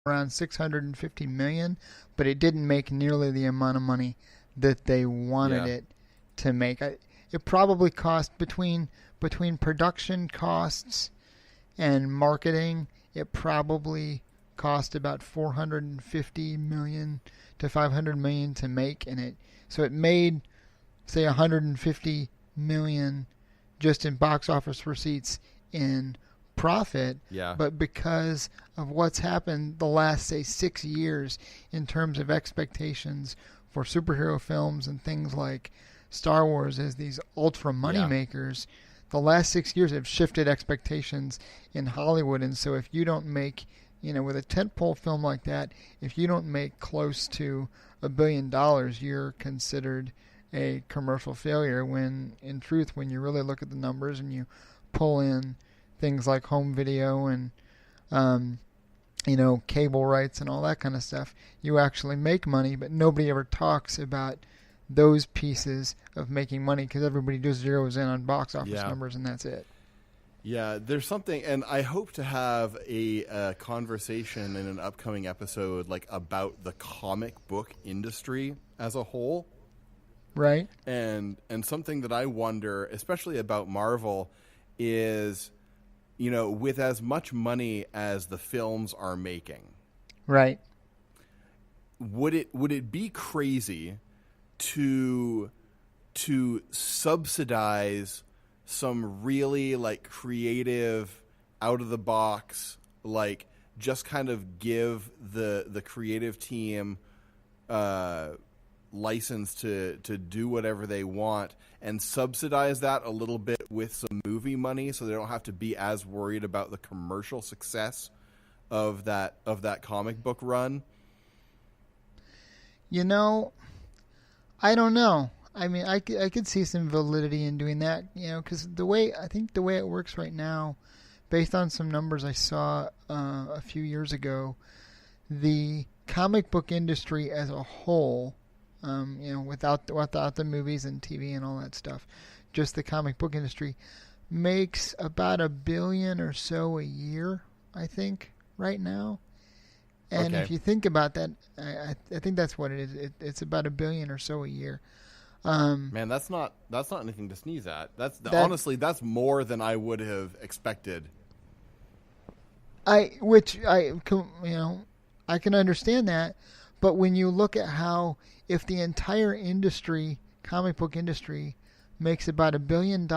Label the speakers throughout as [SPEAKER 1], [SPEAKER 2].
[SPEAKER 1] around 650 million, but it didn't make nearly the amount of money that they wanted
[SPEAKER 2] Yeah.
[SPEAKER 1] it to make. It probably cost between production costs and marketing, it probably cost about 450 million to 500 million to make, and it made say 150 million just in box office receipts in profit.
[SPEAKER 2] Yeah.
[SPEAKER 1] But because of what's happened the last say 6 years in terms of expectations for superhero films and things like Star Wars as these ultra money
[SPEAKER 2] Yeah.
[SPEAKER 1] makers, the last 6 years have shifted expectations in Hollywood. And so if you don't make, with a tentpole film like that, if you don't make close to $1 billion, you're considered a commercial failure, when in truth, when you really look at the numbers and you pull in things like home video and cable rights and all that kind of stuff, you actually make money. But nobody ever talks about those pieces of making money because everybody just zeroes in on box office numbers, and that's it.
[SPEAKER 2] Yeah, there's something, and I hope to have a conversation in an upcoming episode about the comic book industry as a whole.
[SPEAKER 1] Right.
[SPEAKER 2] And something that I wonder, especially about Marvel, is, with as much money as the films are making,
[SPEAKER 1] right,
[SPEAKER 2] would it be crazy to subsidize some really creative, out of the box, just kind of give the creative team license to do whatever they want and subsidize that a little bit with some movie money, so they don't have to be as worried about the commercial success of that comic book run?
[SPEAKER 1] I don't know. I mean, I could see some validity in doing that, because the way it works right now, based on some numbers I saw a few years ago, the comic book industry as a whole, without the movies and TV and all that stuff, just the comic book industry makes about $1 billion or so a year, I think, right now. And
[SPEAKER 2] Okay.
[SPEAKER 1] if you think about that, I think that's what it is. It's about $1 billion or so a year.
[SPEAKER 2] Man, that's not anything to sneeze at. Honestly, that's more than I would have expected.
[SPEAKER 1] I can understand that, but when you look at how, if the entire industry, comic book industry, makes about $1 billion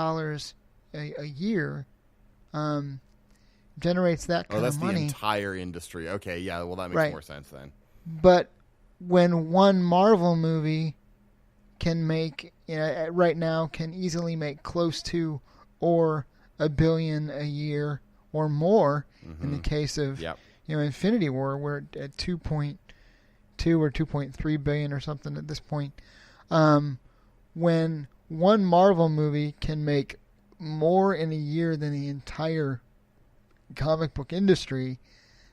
[SPEAKER 1] a year, generates that kind of money.
[SPEAKER 2] That's the entire industry. Okay, yeah, well that makes
[SPEAKER 1] Right.
[SPEAKER 2] more sense then.
[SPEAKER 1] But when one Marvel movie can make, right now can easily make close to or $1 billion a year or more, in the case of Infinity War, we're at 2.2 or 2.3 billion or something at this point. When one Marvel movie can make more in a year than the entire comic book industry,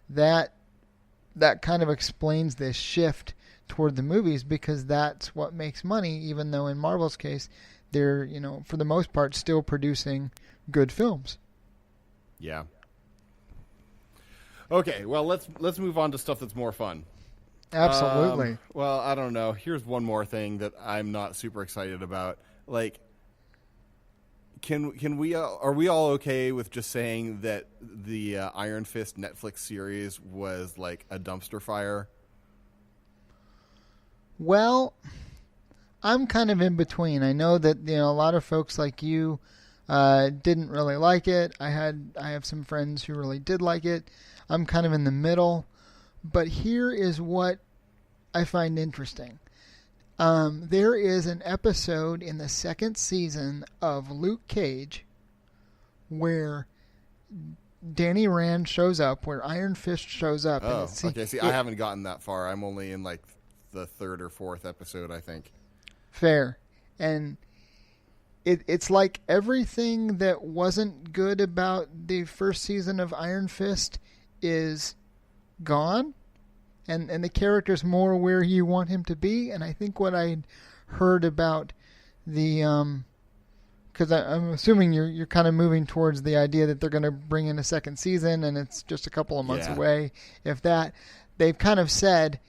[SPEAKER 1] that kind of explains this shift toward the movies, because that's what makes money, even though in Marvel's case they're, for the most part still producing good films.
[SPEAKER 2] Yeah. Okay, well let's move on to stuff that's more fun.
[SPEAKER 1] Absolutely.
[SPEAKER 2] Well, I don't know. Here's one more thing that I'm not super excited about. Can we are we all okay with just saying that the Iron Fist Netflix series was like a dumpster fire?
[SPEAKER 1] Well, I'm kind of in between. I know that a lot of folks like you didn't really like it. I have some friends who really did like it. I'm kind of in the middle. But here is what I find interesting. There is an episode in the second season of Luke Cage where Danny Rand shows up, where Iron Fist shows up.
[SPEAKER 2] Oh, okay. See, I haven't gotten that far. I'm only in the third or fourth episode, I think.
[SPEAKER 1] Fair. And it's like everything that wasn't good about the first season of Iron Fist is gone, and the character's more where you want him to be. And I think what I heard about the because I'm assuming you're kind of moving towards the idea that they're going to bring in a second season, and it's just a couple of months away. If that, they've kind of said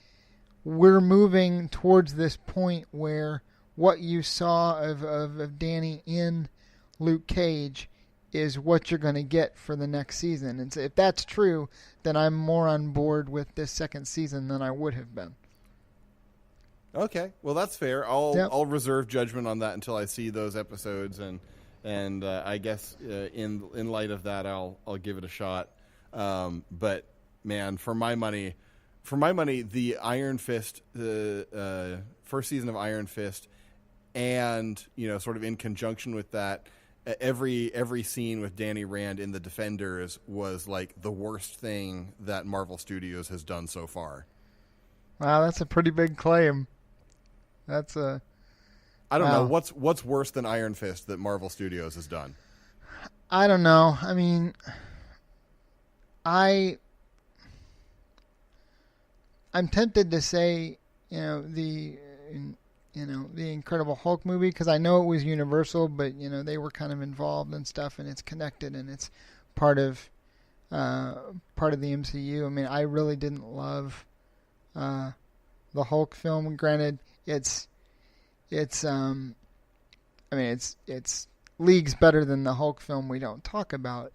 [SPEAKER 1] we're moving towards this point where what you saw of Danny in Luke Cage is what you're going to get for the next season. And so if that's true, then I'm more on board with this second season than I would have been.
[SPEAKER 2] Okay, well that's fair. I'll reserve judgment on that until I see those episodes, and I guess in light of that, I'll give it a shot. But man, for my money, the Iron Fist, the first season of Iron Fist, and sort of in conjunction with that, every scene with Danny Rand in the Defenders was like the worst thing that Marvel Studios has done so far.
[SPEAKER 1] Wow, that's a pretty big claim. I
[SPEAKER 2] don't know what's worse than Iron Fist that Marvel Studios has done.
[SPEAKER 1] I don't know. I mean, I'm tempted to say the Incredible Hulk movie, because I know it was Universal, but they were kind of involved and stuff, and it's connected and it's part of the MCU. I mean, I really didn't love the Hulk film. Granted, it's leagues better than the Hulk film we don't talk about.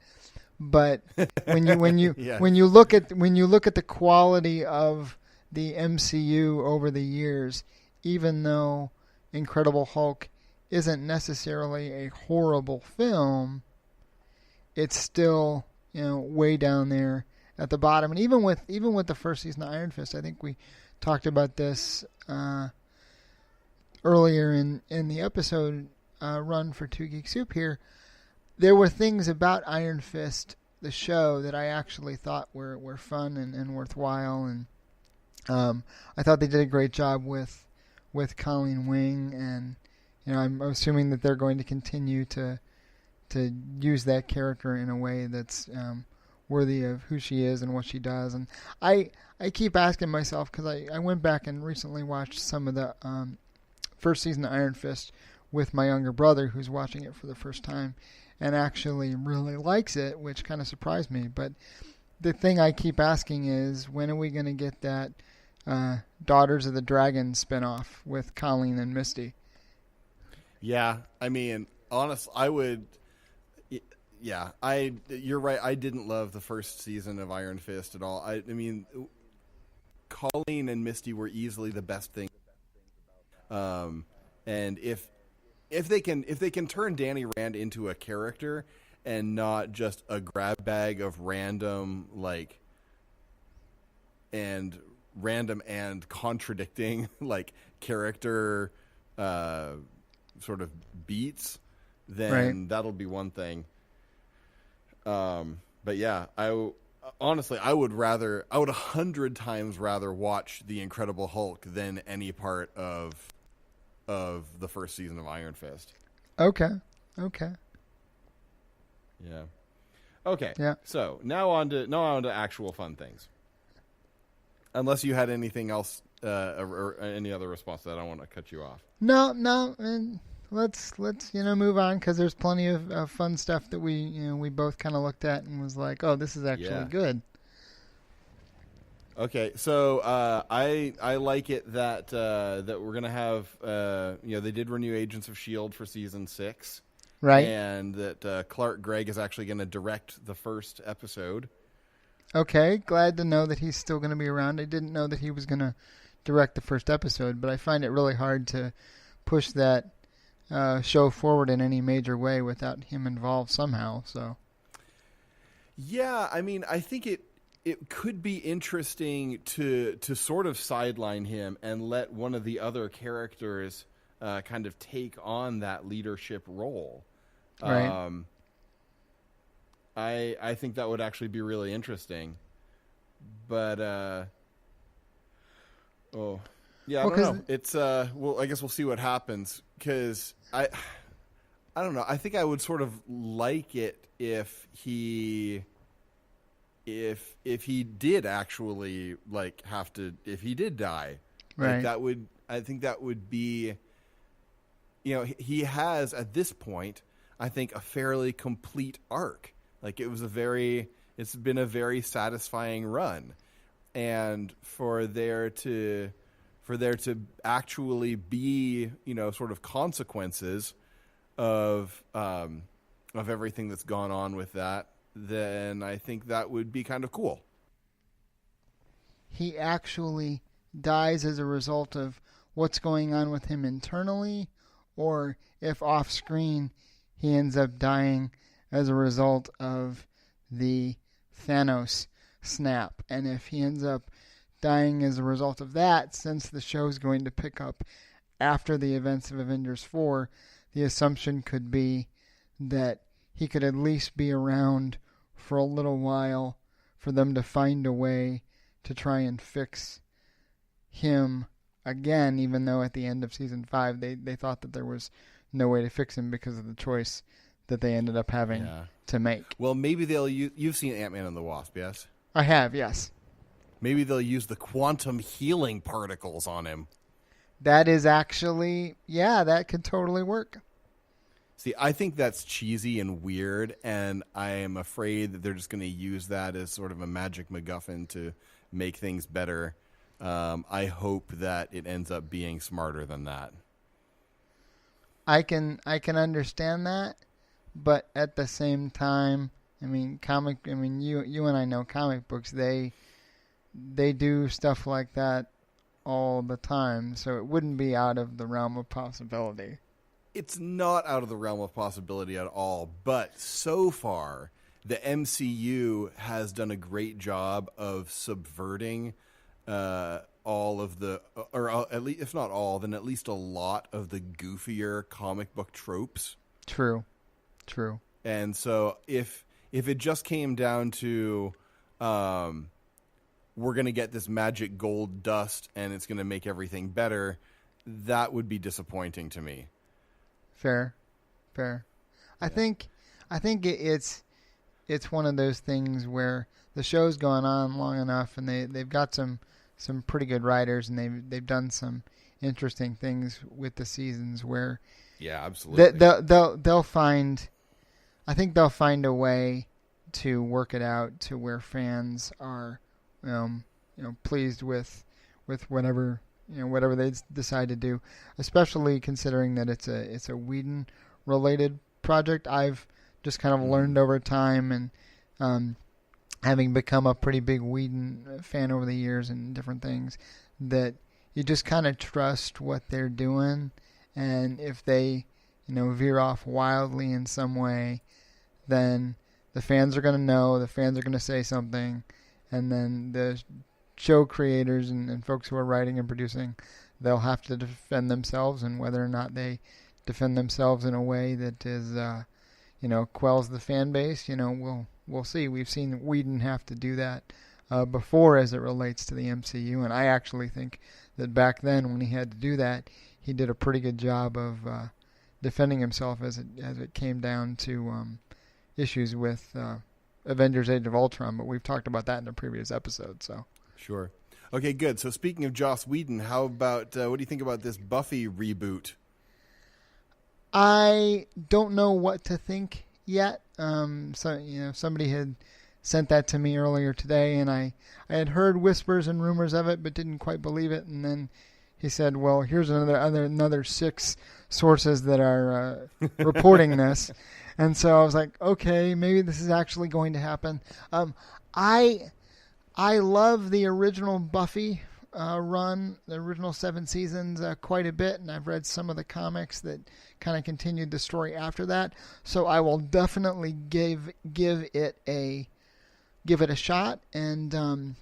[SPEAKER 1] But when you
[SPEAKER 2] Yeah.
[SPEAKER 1] when you look at the quality of the MCU over the years, even though Incredible Hulk isn't necessarily a horrible film, it's still way down there at the bottom. And even with the first season of Iron Fist, I think we talked about this earlier in the episode run for Two Geek Soup here. There were things about Iron Fist, the show, that I actually thought were fun and worthwhile, and I thought they did a great job with Colleen Wing, and I'm assuming that they're going to continue to use that character in a way that's worthy of who she is and what she does. And I keep asking myself, because I went back and recently watched some of the first season of Iron Fist with my younger brother, who's watching it for the first time and actually really likes it, which kind of surprised me. But the thing I keep asking is, when are we going to get that Daughters of the Dragon spinoff with Colleen and Misty?
[SPEAKER 2] Yeah, I mean, honestly, I would. Yeah, you're right. I didn't love the first season of Iron Fist at all. I mean, Colleen and Misty were easily the best thing. And if they can turn Danny Rand into a character and not just a grab bag of random and contradicting character sort of beats, then that'll be one thing. But yeah, I would 100 times rather watch The Incredible Hulk than any part of the first season of Iron Fist.
[SPEAKER 1] Okay.
[SPEAKER 2] Yeah. Okay.
[SPEAKER 1] Yeah.
[SPEAKER 2] So now on to actual fun things. Unless you had anything else or any other response to that, I don't want to cut you off.
[SPEAKER 1] No, and let's move on, because there's plenty of fun stuff that we both kind of looked at and was like, oh, this is actually good. Okay,
[SPEAKER 2] so I like it that we're gonna have they did renew Agents of S.H.I.E.L.D. for season 6,
[SPEAKER 1] right?
[SPEAKER 2] And that Clark Gregg is actually going to direct the first episode.
[SPEAKER 1] Okay, glad to know that he's still going to be around. I didn't know that he was going to direct the first episode, but I find it really hard to push that show forward in any major way without him involved somehow. So,
[SPEAKER 2] yeah, I mean, I think it could be interesting to sort of sideline him and let one of the other characters kind of take on that leadership role.
[SPEAKER 1] Right.
[SPEAKER 2] I think that would actually be really interesting. But I don't know. It's I guess we'll see what happens, because I don't know. I think I would sort of like it if he did actually if he did die.
[SPEAKER 1] Right.
[SPEAKER 2] I think that would be, he has at this point I think, a fairly complete arc. Like, it's been a very satisfying run. And for there to actually be, sort of consequences of everything that's gone on with that, then I think that would be kind of cool.
[SPEAKER 1] He actually dies as a result of what's going on with him internally, or if off screen he ends up dying as a result of the Thanos snap. And if he ends up dying as a result of that, since the show's going to pick up after the events of Avengers 4, the assumption could be that he could at least be around for a little while for them to find a way to try and fix him again, even though at the end of season 5 they thought that there was no way to fix him because of the choice that they ended up having to make.
[SPEAKER 2] Well, maybe you've seen Ant-Man and the Wasp, yes?
[SPEAKER 1] I have, yes.
[SPEAKER 2] Maybe they'll use the quantum healing particles on him.
[SPEAKER 1] That is actually, that could totally work.
[SPEAKER 2] See, I think that's cheesy and weird, and I am afraid that they're just going to use that as sort of a magic MacGuffin to make things better. I hope that it ends up being smarter than that.
[SPEAKER 1] I can understand that, but at the same time, you and I know comic books, they do stuff like that all the time, so it wouldn't be out of the realm of possibility.
[SPEAKER 2] It's not out of the realm of possibility at all, but so far, the MCU has done a great job of subverting all of the, or at least, if not all, then at least a lot of the goofier comic book tropes.
[SPEAKER 1] True.
[SPEAKER 2] And so if it just came down to we're going to get this magic gold dust and it's going to make everything better, that would be disappointing to me.
[SPEAKER 1] Fair. Yeah. I think it's one of those things where the show's gone on long enough and they've got some pretty good writers and they've done some interesting things with the seasons where
[SPEAKER 2] absolutely
[SPEAKER 1] they'll find a way to work it out to where fans are pleased with whatever they decide to do, especially considering that it's a Whedon related project. I've just kind of learned over time, and having become a pretty big Whedon fan over the years and different things, that you just kind of trust what they're doing, and if they veer off wildly in some way, then the fans are going to know, the fans are going to say something, and then the show creators and folks who are writing and producing, they'll have to defend themselves, and whether or not they defend themselves in a way that is quells the fan base, we'll see. We've seen Whedon have to do that before as it relates to the MCU, and I actually think that back then when he had to do that, he did a pretty good job of defending himself as it came down to issues with Avengers: Age of Ultron, but we've talked about that in a previous episode. So
[SPEAKER 2] sure. Okay, good. So speaking of Joss Whedon, how about what do you think about this Buffy reboot?
[SPEAKER 1] I don't know what to think yet. Somebody had sent that to me earlier today, and I had heard whispers and rumors of it, but didn't quite believe it. And then he said, "Well, here's another 6 sources that are reporting this." And so I was like, "Okay, maybe this is actually going to happen." I love the original Buffy run, the original 7 seasons, quite a bit, and I've read some of the comics that kind of continued the story after that. So I will definitely give it a shot and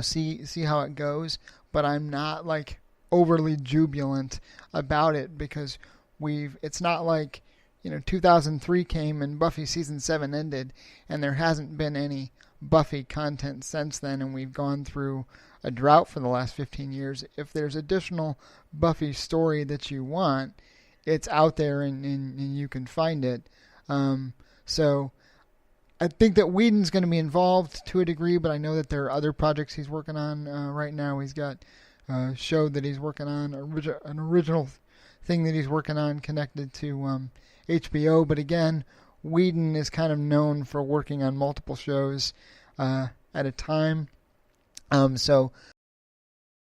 [SPEAKER 1] see how it goes. But I'm not like overly jubilant about it because it's not like 2003 came and Buffy season 7 ended and there hasn't been any Buffy content since then, and we've gone through a drought for the last 15 years. If there's additional Buffy story that you want, it's out there and you can find it. So I think that Whedon's going to be involved to a degree, but I know that there are other projects he's working on right now. He's got a show that he's working on, an original thing that he's working on connected to HBO. But again, Whedon is kind of known for working on multiple shows at a time. So